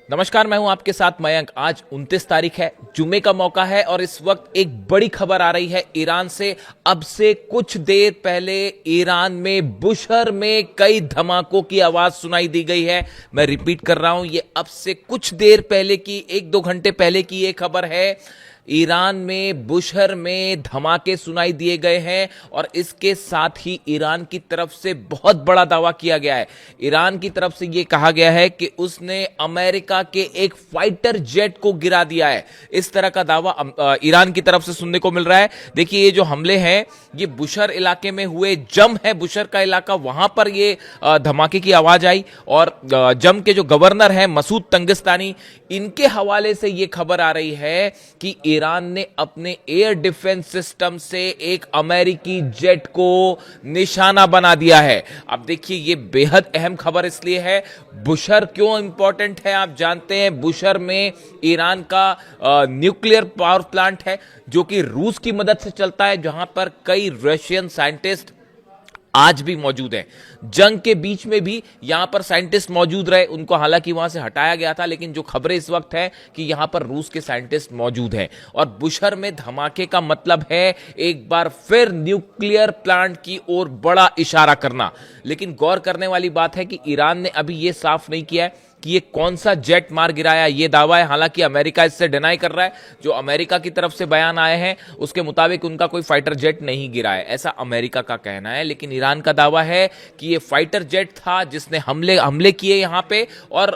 नमस्कार, मैं हूं आपके साथ मयंक। आज 29 तारीख है, जुमे का मौका है और इस वक्त एक बड़ी खबर आ रही है ईरान से। अब से कुछ देर पहले ईरान में बुशहर में कई धमाकों की आवाज सुनाई दी गई है। मैं रिपीट कर रहा हूं, ये अब से कुछ देर पहले की, 1-2 घंटे पहले की ये खबर है। ईरान में बुशहर में धमाके सुनाई दिए गए हैं और इसके साथ ही ईरान की तरफ से बहुत बड़ा दावा किया गया है। ईरान की तरफ से यह कहा गया है कि उसने अमेरिका के एक फाइटर जेट को गिरा दिया है। इस तरह का दावा ईरान की तरफ से सुनने को मिल रहा है। देखिए, ये जो हमले हैं ये बुशहर इलाके में हुए। जम है बुशहर का इलाका, वहां पर ये धमाके की आवाज आई और जम के जो गवर्नर हैं मसूद तंगिस्तानी, इनके हवाले से यह खबर आ रही है कि ईरान ने अपने एयर डिफेंस सिस्टम से एक अमेरिकी जेट को निशाना बना दिया है। अब देखिए, यह बेहद अहम खबर इसलिए है। बुशहर क्यों इंपॉर्टेंट है आप जानते हैं। बुशहर में ईरान का न्यूक्लियर पावर प्लांट है जो कि रूस की मदद से चलता है, जहां पर कई रशियन साइंटिस्ट आज भी मौजूद हैं। जंग के बीच में भी यहां पर साइंटिस्ट मौजूद रहे, उनको हालांकि वहां से हटाया गया था, लेकिन जो खबरें इस वक्त है कि यहां पर रूस के साइंटिस्ट मौजूद हैं। और बुशहर में धमाके का मतलब है एक बार फिर न्यूक्लियर प्लांट की ओर बड़ा इशारा करना। लेकिन गौर करने वाली बात है कि ईरान ने अभी यह साफ नहीं किया है कि ये कौन सा जेट मार गिराया। ये दावा है, हालांकि अमेरिका इससे डिनाई कर रहा है। जो अमेरिका की तरफ से बयान आए हैं उसके मुताबिक उनका कोई फाइटर जेट नहीं गिरा है, ऐसा अमेरिका का कहना है। लेकिन ईरान का दावा है कि ये फाइटर जेट था जिसने हमले किए यहां पे और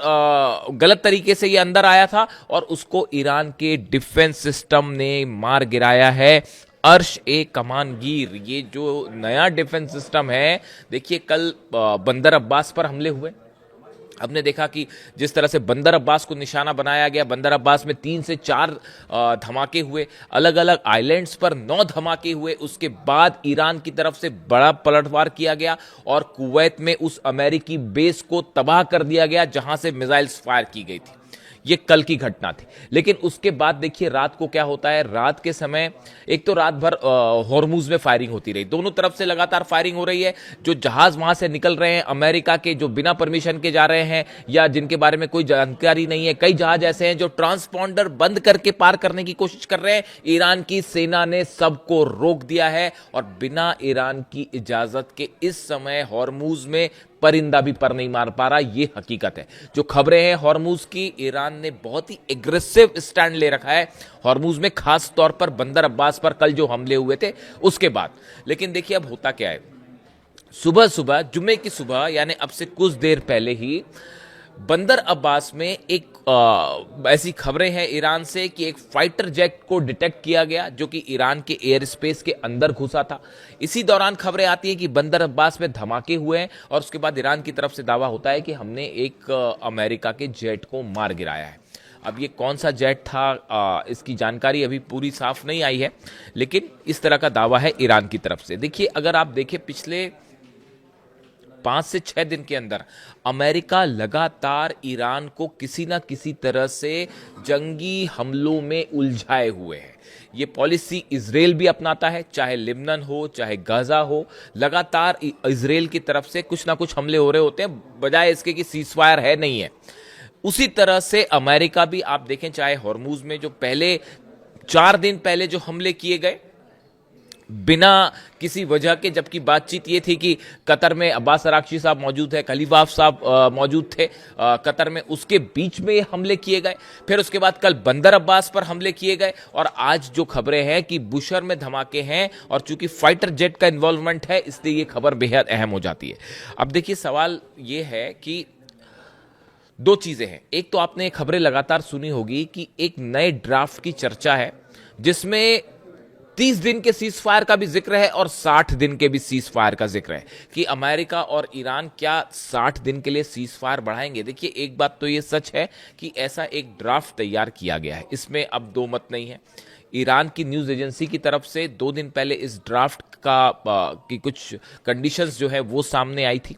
गलत तरीके से ये अंदर आया था और उसको ईरान के डिफेंस सिस्टम ने मार गिराया है। अर्श ए कमानगीर, ये जो नया डिफेंस सिस्टम है, देखिए कल बंदर अब्बास पर हमले हुए। हमने देखा कि जिस तरह से बंदर अब्बास को निशाना बनाया गया, बंदर अब्बास में 3 से 4 धमाके हुए, अलग अलग आइलैंड्स पर 9 धमाके हुए। उसके बाद ईरान की तरफ से बड़ा पलटवार किया गया और कुवैत में उस अमेरिकी बेस को तबाह कर दिया गया जहां से मिसाइल्स फायर की गई थी। ये कल की घटना थी। लेकिन उसके बाद देखिए रात को क्या होता है। रात के समय एक तो रात भर हॉर्मुज में फायरिंग होती रही, दोनों तरफ से लगातार फायरिंग हो रही है। जो जहाज वहां से निकल रहे हैं अमेरिका के, जो बिना परमिशन के जा रहे हैं या जिनके बारे में कोई जानकारी नहीं है, कई जहाज ऐसे हैं जो ट्रांसपॉन्डर बंद करके पार करने की कोशिश कर रहे हैं। ईरान की सेना ने सबको रोक दिया है और बिना ईरान की इजाजत के इस समय हॉर्मुज में परिंदा भी पर नहीं मार पा रहा। यह हकीकत है। जो खबरें हैं हॉर्मुज की, ईरान ने बहुत ही एग्रेसिव स्टैंड ले रखा है हॉर्मुज में, खास तौर पर बंदर अब्बास पर कल जो हमले हुए थे उसके बाद। लेकिन देखिए अब होता क्या है, सुबह सुबह, जुमे की सुबह, यानी अब से कुछ देर पहले ही बंदर अब्बास में एक ऐसी खबरें हैं ईरान से कि एक फाइटर जेट को डिटेक्ट किया गया जो कि ईरान के एयर स्पेस के अंदर घुसा था। इसी दौरान खबरें आती हैं कि बंदर अब्बास में धमाके हुए हैं और उसके बाद ईरान की तरफ से दावा होता है कि हमने एक अमेरिका के जेट को मार गिराया है। अब ये कौन सा जेट था, इसकी जानकारी अभी पूरी साफ नहीं आई है, लेकिन इस तरह का दावा है ईरान की तरफ से। देखिए, अगर आप देखें पिछले 5 से 6 दिन के अंदर अमेरिका लगातार ईरान को किसी ना किसी तरह से जंगी हमलों में उलझाए हुए है। ये पॉलिसी इजराइल भी अपनाता है, चाहे लिबनन हो चाहे गाजा हो। लगातार इजराइल की तरफ से कुछ ना कुछ हमले हो रहे होते हैं, बजाय इसके कि सीजफायर है नहीं है। उसी तरह से अमेरिका भी आप देखें, चाहे हॉर्मुज में जो पहले 4 दिन पहले जो हमले किए गए बिना किसी वजह के, जबकि बातचीत ये थी कि कतर में अब्बास अराक्ची साहब मौजूद है, खलीफाफ साहब मौजूद थे कतर में, उसके बीच में हमले किए गए। फिर उसके बाद कल बंदर अब्बास पर हमले किए गए और आज जो खबरें हैं कि बुशहर में धमाके हैं और चूंकि फाइटर जेट का इन्वॉल्वमेंट है इसलिए ये खबर बेहद अहम हो जाती है। अब देखिए, सवाल ये है कि 2 चीजें हैं। एक तो आपने खबरें लगातार सुनी होगी कि एक नए ड्राफ्ट की चर्चा है जिसमें 30 दिन के सीज फायर का भी जिक्र है और 60 दिन के भी सीज फायर का जिक्र है कि अमेरिका और ईरान क्या 60 दिन के लिए सीज फायर बढ़ाएंगे। देखिए, एक बात तो ये सच है कि ऐसा एक ड्राफ्ट तैयार किया गया है, इसमें अब 2 मत नहीं है। ईरान की न्यूज एजेंसी की तरफ से 2 दिन पहले इस ड्राफ्ट की कुछ कंडीशंस जो है वो सामने आई थी।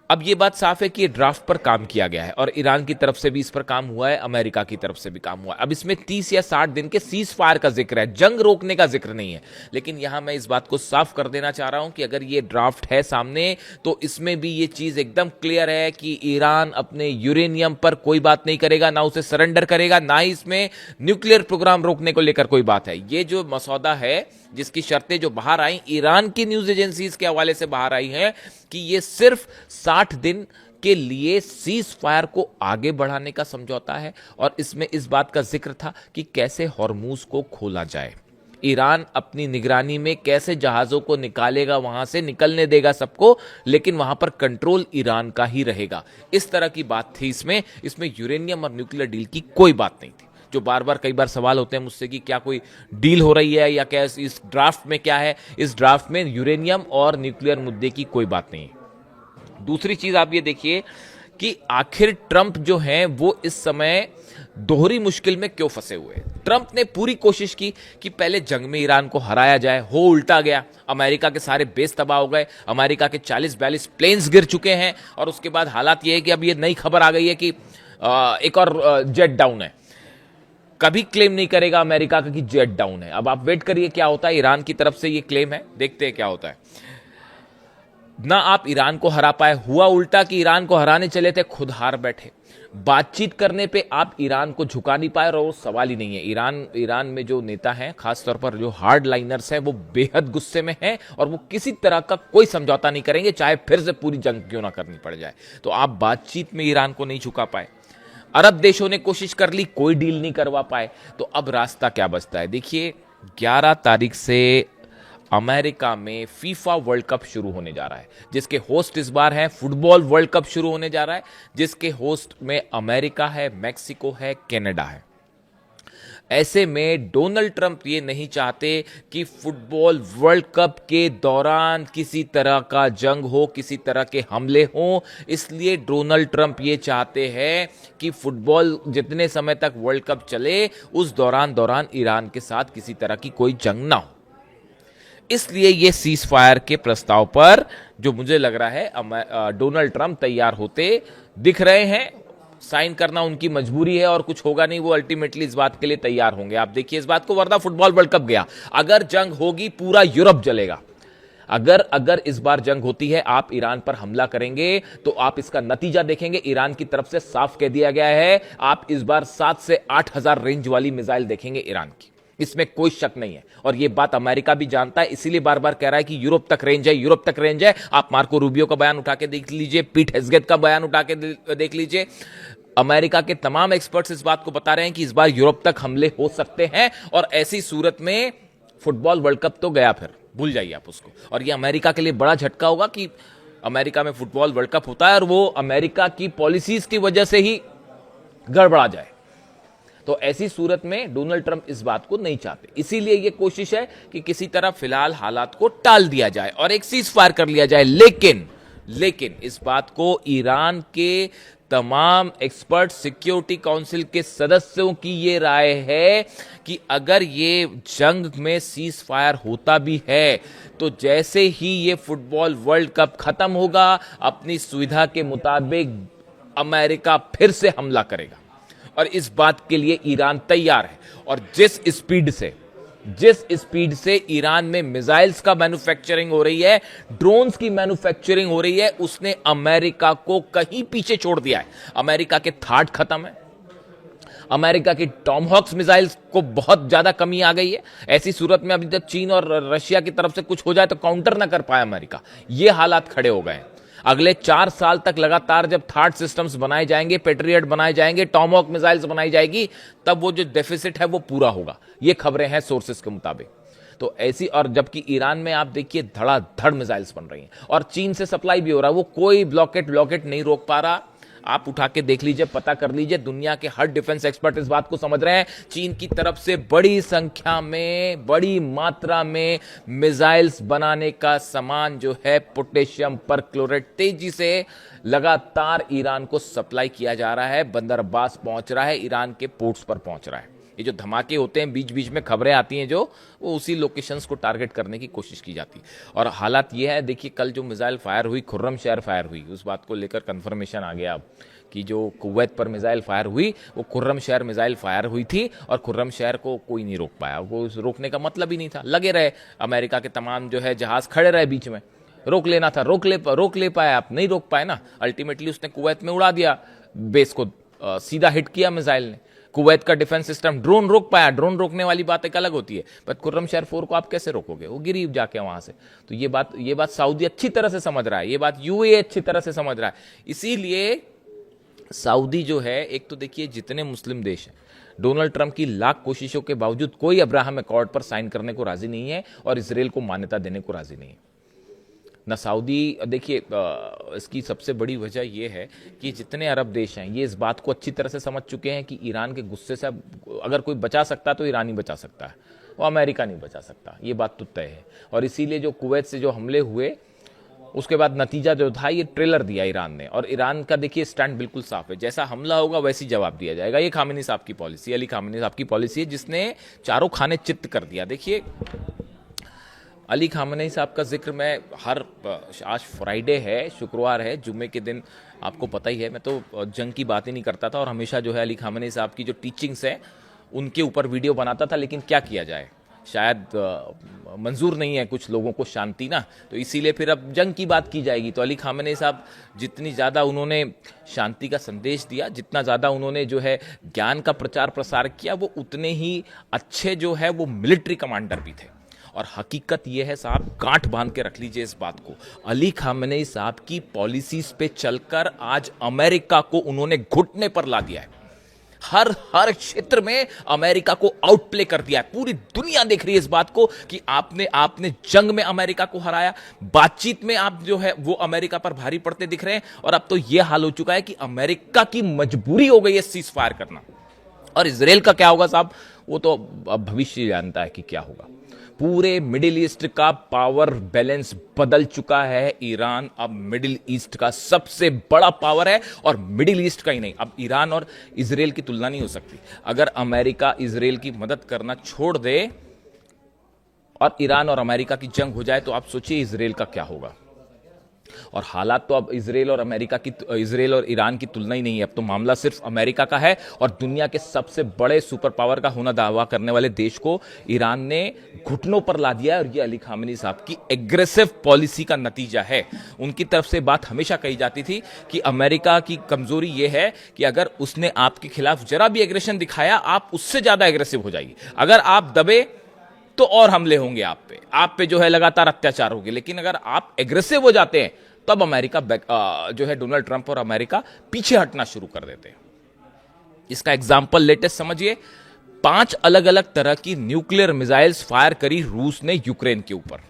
अब ये बात साफ है कि ये ड्राफ्ट पर काम किया गया है और ईरान की तरफ से भी इस पर काम हुआ है, अमेरिका की तरफ से भी काम हुआ है। अब इसमें 30 या 60 दिन के सीज फायर का जिक्र है, जंग रोकने का जिक्र नहीं है। लेकिन यहां मैं इस बात को साफ कर देना चाह रहा हूं कि अगर ये ड्राफ्ट है सामने तो इसमें भी ये चीज एकदम क्लियर है कि ईरान अपने यूरेनियम पर कोई बात नहीं करेगा, ना उसे सरेंडर करेगा, ना ही इसमें न्यूक्लियर प्रोग्राम रोकने को लेकर कोई बात है। ये जो मसौदा है जिसकी शर्तें जो बाहर आई, ईरान की न्यूज एजेंसीज के हवाले से बाहर आई हैं कि ये सिर्फ 60 दिन के लिए सीज फायर को आगे बढ़ाने का समझौता है और इसमें इस बात का जिक्र था कि कैसे हॉर्मूज को खोला जाए, ईरान अपनी निगरानी में कैसे जहाजों को निकालेगा, वहां से निकलने देगा सबको, लेकिन वहां पर कंट्रोल ईरान का ही रहेगा। इस तरह की बात थी इसमें यूरेनियम और न्यूक्लियर डील की कोई बात नहीं थी। जो बार बार कई बार सवाल होते हैं मुझसे कि क्या कोई डील हो रही है या क्या इस ड्राफ्ट में क्या है, इस ड्राफ्ट में यूरेनियम और न्यूक्लियर मुद्दे की कोई बात नहीं है। दूसरी चीज आप ये देखिए कि आखिर ट्रंप जो हैं वो इस समय दोहरी मुश्किल में क्यों फंसे हुए हैं। ट्रंप ने पूरी कोशिश की कि पहले जंग में ईरान को हराया जाए, हो उल्टा गया, अमेरिका के सारे बेस तबाह हो गए, अमेरिका के 40-42 प्लेन्स गिर चुके हैं और उसके बाद हालात ये है कि अब ये नई खबर आ गई है कि एक और जेट डाउन है। कभी क्लेम नहीं करेगा अमेरिका का कि जेट डाउन है। अब आप वेट करिए क्या होता है, ईरान की तरफ से ये क्लेम है, देखते हैं क्या होता है। ना आप ईरान को हरा पाए, हुआ उल्टा कि ईरान को हराने चले थे, खुद हार बैठे। बातचीत करने पे आप ईरान को झुका नहीं पाए और वो सवाल ही नहीं है। ईरान में जो नेता हैं, खासतौर पर जो हार्ड लाइनर्स हैं, वो बेहद गुस्से में हैं और वो किसी तरह का कोई समझौता नहीं करेंगे, चाहे फिर से पूरी जंग क्यों ना करनी पड़ जाए। तो आप बातचीत में ईरान को नहीं झुका पाए। अरब देशों ने कोशिश कर ली, कोई डील नहीं करवा पाए। तो अब रास्ता क्या बचता है? देखिए 11 तारीख से अमेरिका में फीफा वर्ल्ड कप शुरू होने जा रहा है, जिसके होस्ट इस बार है, फुटबॉल वर्ल्ड कप शुरू होने जा रहा है, जिसके होस्ट में अमेरिका है, मैक्सिको है, कनाडा है। ऐसे में डोनाल्ड ट्रंप ये नहीं चाहते कि फुटबॉल वर्ल्ड कप के दौरान किसी तरह का जंग हो, किसी तरह के हमले हों। इसलिए डोनाल्ड ट्रंप ये चाहते हैं कि फुटबॉल जितने समय तक वर्ल्ड कप चले उस दौरान ईरान के साथ किसी तरह की कोई जंग ना हो। इसलिए ये सीज फायर के प्रस्ताव पर जो मुझे लग रहा है डोनाल्ड ट्रंप तैयार होते दिख रहे हैं। साइन करना उनकी मजबूरी है और कुछ होगा नहीं, वो अल्टीमेटली इस बात के लिए तैयार होंगे। आप देखिए इस बात को, वरना फुटबॉल वर्ल्ड कप गया, अगर जंग होगी पूरा यूरोप जलेगा। अगर इस बार जंग होती है, आप ईरान पर हमला करेंगे तो आप इसका नतीजा देखेंगे। ईरान की तरफ से साफ कह दिया गया है, आप इस बार 7 से 8 हजार रेंज वाली मिसाइल देखेंगे ईरान की, इसमें कोई शक नहीं है। और यह बात अमेरिका भी जानता है, इसीलिए बार बार कह रहा है कि यूरोप तक रेंज है, यूरोप तक रेंज है। आप मार्को रूबियो का बयान उठा के देख लीजिए, पीट हेग्सेट का बयान उठा के देख लीजिए। अमेरिका के तमाम एक्सपर्ट्स इस बात को बता रहे हैं कि इस बार यूरोप तक हमले हो सकते हैं और ऐसी सूरत में फुटबॉल वर्ल्ड कप तो गया, फिर भूल जाइए आप उसको। और यह अमेरिका के लिए बड़ा झटका होगा कि अमेरिका में फुटबॉल वर्ल्ड कप होता है और वो अमेरिका की पॉलिसीज की वजह से ही गड़बड़ा जाए। तो ऐसी सूरत में डोनाल्ड ट्रंप इस बात को नहीं चाहते, इसीलिए यह कोशिश है कि किसी तरह फिलहाल हालात को टाल दिया जाए और एक सीज फायर कर लिया जाए। लेकिन इस बात को ईरान के तमाम एक्सपर्ट, सिक्योरिटी काउंसिल के सदस्यों की यह राय है कि अगर ये जंग में सीज फायर होता भी है तो जैसे ही ये फुटबॉल वर्ल्ड कप खत्म होगा, अपनी सुविधा के मुताबिक अमेरिका फिर से हमला करेगा और इस बात के लिए ईरान तैयार है। और जिस स्पीड से ईरान में मिसाइल्स का मैन्युफैक्चरिंग हो रही है, ड्रोन्स की मैन्युफैक्चरिंग हो रही है, उसने अमेरिका को कहीं पीछे छोड़ दिया है। अमेरिका के थार्ड खत्म है, अमेरिका की टॉमहॉक्स मिसाइल्स को बहुत ज्यादा कमी आ गई है। ऐसी सूरत में अभी तक चीन और रशिया की तरफ से कुछ हो जाए तो काउंटर ना कर पाए अमेरिका, ये हालात खड़े हो गए हैं। अगले 4 साल तक लगातार जब थर्ड सिस्टम्स बनाए जाएंगे, पेट्रियट बनाए जाएंगे, टॉमहॉक मिसाइल्स बनाई जाएगी, तब वो जो डेफिसिट है वो पूरा होगा। ये खबरें हैं सोर्सेस के मुताबिक। तो ऐसी, और जबकि ईरान में आप देखिए धड़ाधड़ मिसाइल्स बन रही हैं और चीन से सप्लाई भी हो रहा है, वो कोई ब्लॉकेट नहीं रोक पा रहा। आप उठा के देख लीजिए, पता कर लीजिए, दुनिया के हर डिफेंस एक्सपर्ट इस बात को समझ रहे हैं। चीन की तरफ से बड़ी संख्या में, बड़ी मात्रा में मिसाइल्स बनाने का सामान जो है पोटेशियम परक्लोरेट तेजी से लगातार ईरान को सप्लाई किया जा रहा है, बंदर अब्बास पहुंच रहा है, ईरान के पोर्ट्स पर पहुंच रहा है। ये जो धमाके होते हैं, बीच बीच में खबरें आती हैं जो, वो उसी लोकेशंस को टारगेट करने की कोशिश की जाती है। और हालात ये है, देखिए कल जो मिसाइल फायर हुई, खुर्रम शहर फायर हुई, उस बात को लेकर कंफर्मेशन आ गया अब कि जो कुवैत पर मिसाइल फायर हुई वो खुर्रम शहर मिसाइल फायर हुई थी, और खुर्रम शहर को कोई नहीं रोक पाया। वो रोकने का मतलब ही नहीं था, लगे रहे अमेरिका के तमाम जो है जहाज खड़े रहे बीच में, रोक लेना था, रोक ले पाए आप, नहीं रोक पाए ना। अल्टीमेटली उसने कुवैत में उड़ा दिया बेस को, सीधा हिट किया मिसाइल ने। कुवैत का डिफेंस सिस्टम ड्रोन रोक पाया, ड्रोन रोकने वाली बात एक अलग होती है, पर खुर्रम शहर 4 को आप कैसे रोकोगे, वो गिरी जाके वहां से। तो ये बात सऊदी अच्छी तरह से समझ रहा है, ये बात यूएई अच्छी तरह से समझ रहा है। इसीलिए सऊदी जो है, एक तो देखिए जितने मुस्लिम देश हैं, डोनाल्ड ट्रंप की लाख कोशिशों के बावजूद कोई अब्राहम अकॉर्ड पर साइन करने को राजी नहीं है और इसराइल को मान्यता देने को राजी नहीं है ना सऊदी। देखिए इसकी सबसे बड़ी वजह यह है कि जितने अरब देश हैं ये इस बात को अच्छी तरह से समझ चुके हैं कि ईरान के गुस्से से अगर कोई बचा सकता तो ईरान ही बचा सकता है, वो अमेरिका नहीं बचा सकता, ये बात तो तय है। और इसीलिए जो कुवैत से जो हमले हुए उसके बाद नतीजा जो था, ये ट्रेलर दिया ईरान ने, और ईरान का देखिए स्टैंड बिल्कुल साफ है, जैसा हमला होगा वैसी जवाब दिया जाएगा। ये खामेनी साहब की पॉलिसी, अली खामेनी साहब की पॉलिसी है, जिसने चारों खाने चित्त कर दिया। देखिए अली खामेनी साहब का जिक्र मैं आज फ्राइडे है, शुक्रवार है, जुम्मे के दिन आपको पता ही है, मैं तो जंग की बात ही नहीं करता था और हमेशा जो है अली खामेनी साहब की जो टीचिंग्स है उनके ऊपर वीडियो बनाता था, लेकिन क्या किया जाए, शायद मंजूर नहीं है कुछ लोगों को शांति ना, तो इसीलिए फिर अब जंग की बात की जाएगी। तो अली खामेनी साहब जितनी ज़्यादा उन्होंने शांति का संदेश दिया, जितना ज़्यादा उन्होंने जो है ज्ञान का प्रचार प्रसार किया, वो उतने ही अच्छे जो है वो मिलिट्री कमांडर भी थे। और हकीकत ये है साहब, गांठ बांध के रख लीजिए इस बात को, अली खामेनी साहब की पॉलिसीज पे चलकर आज अमेरिका को उन्होंने घुटने पर ला दिया है। हर क्षेत्र में अमेरिका को आउटप्ले कर दिया है। पूरी दुनिया देख रही है इस बात को कि आपने जंग में अमेरिका को हराया, बातचीत में आप जो है वो अमेरिका पर भारी पड़ते दिख रहे हैं, और अब तो यह हाल हो चुका है कि अमेरिका की मजबूरी हो गई है सीज फायर करना। और इजराइल का क्या होगा साहब, वो तो अब भविष्य जानता है कि क्या होगा। पूरे मिडिल ईस्ट का पावर बैलेंस बदल चुका है। ईरान अब मिडिल ईस्ट का सबसे बड़ा पावर है, और मिडिल ईस्ट का ही नहीं, अब ईरान और इजराइल की तुलना नहीं हो सकती। अगर अमेरिका इजराइल की मदद करना छोड़ दे और ईरान और अमेरिका की जंग हो जाए, तो आप सोचिए इजराइल का क्या होगा। और हालात तो अब इजराइल और ईरान की तुलना ही नहीं है, अब तो मामला सिर्फ अमेरिका का है, और दुनिया के सबसे बड़े सुपर पावर का होना दावा करने वाले देश को ईरान ने घुटनों पर ला दिया है। और ये अली खामेनी साहब की एग्रेसिव पॉलिसी का नतीजा है। उनकी तरफ से बात हमेशा कही जाती थी कि अमेरिका की कमजोरी यह है कि अगर उसने आपके खिलाफ जरा भी एग्रेशन दिखाया, आप उससे ज्यादा एग्रेसिव हो जाइए, अगर आप दबे तो और हमले होंगे आप पे जो है लगातार अत्याचार होंगे, लेकिन अगर आप एग्रेसिव हो जाते हैं तब अमेरिका जो है डोनाल्ड ट्रंप और अमेरिका पीछे हटना शुरू कर देते हैं। इसका एग्जांपल लेटेस्ट समझिए, 5 अलग अलग तरह की न्यूक्लियर मिसाइल्स फायर करी रूस ने यूक्रेन के ऊपर।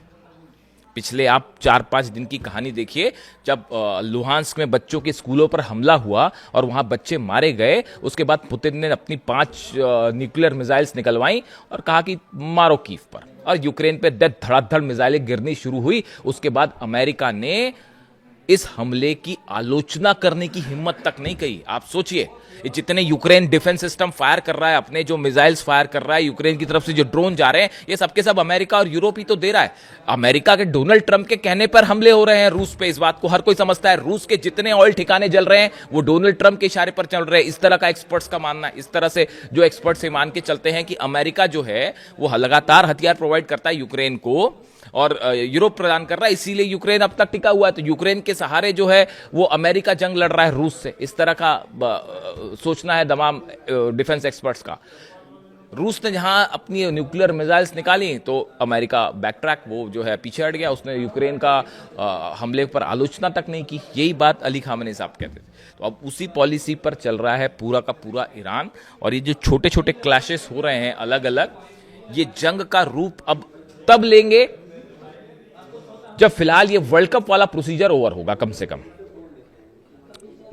पिछले आप 4-5 दिन की कहानी देखिए, जब लुहांस्क में बच्चों के स्कूलों पर हमला हुआ और वहां बच्चे मारे गए, उसके बाद पुतिन ने अपनी 5 न्यूक्लियर मिसाइल्स निकलवाई और कहा कि मारो कीव पर, और यूक्रेन पे धड़ाधड़ मिसाइलें गिरनी शुरू हुई। उसके बाद अमेरिका ने इस हमले की आलोचना करने की हिम्मत तक नहीं की। आप सोचिए, जितने यूक्रेन डिफेंस सिस्टम फायर कर रहा है, अपने जो मिसाइल्स फायर कर रहा है, यूक्रेन की तरफ से जो ड्रोन जा रहे हैं, ये सबके सब अमेरिका और यूरोप ही तो दे रहा है। अमेरिका के डोनाल्ड ट्रंप के कहने पर हमले हो रहे हैं रूस पे, इस बात को हर कोई समझता है। रूस के जितने ऑयल ठिकाने जल रहे हैं वो डोनाल्ड ट्रंप के इशारे पर चल रहे हैं, इस तरह का एक्सपर्ट्स का मानना है। इस तरह से जो एक्सपर्ट्स से मान के चलते हैं कि अमेरिका जो है वो लगातार हथियार प्रोवाइड करता है यूक्रेन को, और यूरोप प्रदान कर रहा है, इसीलिए यूक्रेन अब तक टिका हुआ है। तो यूक्रेन के सहारे जो है वो अमेरिका जंग लड़ रहा है रूस से, इस तरह का सोचना है तमाम डिफेंस एक्सपर्ट्स का। रूस ने जहां अपनी न्यूक्लियर मिसाइल्स निकाली तो अमेरिका बैकट्रैक, वो जो है पीछे हट गया, उसने यूक्रेन का हमले पर आलोचना तक नहीं की। यही बात अली खामेनी साहब कहते थे। तो अब उसी पॉलिसी पर चल रहा है पूरा का पूरा ईरान, और ये जो छोटे छोटे क्लैशेस हो रहे हैं अलग अलग, ये जंग का रूप अब तब लेंगे जब फिलहाल ये वर्ल्ड कप वाला प्रोसीजर ओवर होगा। कम से कम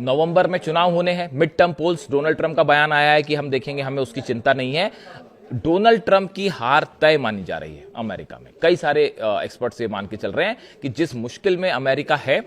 नवंबर में चुनाव होने हैं, mid term polls, Donald Trump का बयान आया है कि हम देखेंगे, हमें उसकी चिंता नहीं है। डोनाल्ड ट्रंप की हार तय मानी जा रही है अमेरिका में। कई सारे एक्सपर्ट्स ये मान के चल रहे हैं कि जिस मुश्किल में अमेरिका है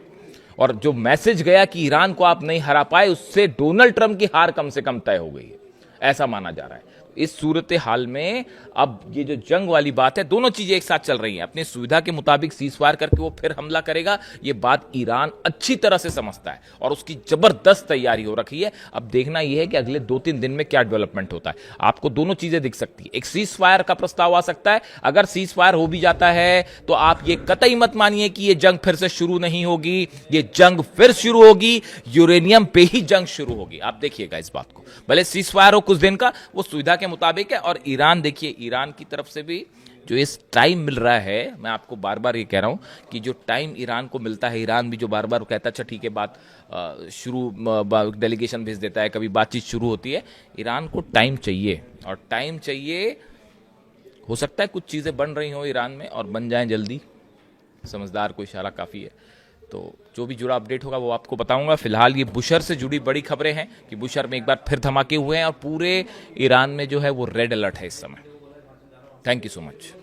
और जो मैसेज गया कि ईरान को आप नहीं हरा पाए, उससे डोनाल्ड ट्रंप की हार कम से कम तय हो गई है, ऐसा माना जा रहा है। इस सूरत हाल में अब ये जो जंग वाली बात है, दोनों चीजें एक साथ चल रही हैं। अपनी सुविधा के मुताबिक सीजफायर करके वो फिर हमला करेगा, ये बात ईरान अच्छी तरह से समझता है और उसकी जबरदस्त तैयारी हो रखी है। अब देखना यह है कि अगले 2-3 दिन में क्या डेवलपमेंट होता है। आपको दोनों चीजें दिख सकती है, एक सीजफायर का प्रस्ताव आ सकता है। अगर सीजफायर हो भी जाता है तो आप ये कतई मत मानिए कि ये जंग फिर से शुरू नहीं होगी। ये जंग फिर शुरू होगी, यूरेनियम पे ही जंग शुरू होगी। आप देखिएगा इस बात को, भले सीजफायर हो कुछ दिन का, वो सुविधा के मुताबिक है। और ईरान, देखिए ईरान की तरफ से भी जो इस टाइम मिल रहा है, मैं आपको बार बार ये कह रहा हूं कि जो टाइम ईरान को मिलता है, ईरान भी जो बार बार कहता है अच्छा ठीक है बात शुरू, डेलीगेशन भेज देता है, कभी बातचीत शुरू होती है। ईरान को टाइम चाहिए, और टाइम चाहिए। हो सकता है कुछ चीज़ें बन रही हों ईरान में और बन जाएं जल्दी, समझदार को इशारा काफ़ी है। तो जो भी जुड़ा अपडेट होगा वो आपको बताऊंगा। फिलहाल ये बुशर से जुड़ी बड़ी खबरें हैं कि बुशर में एक बार फिर धमाके हुए हैं और पूरे ईरान में जो है वो रेड अलर्ट है इस समय। Thank you so much.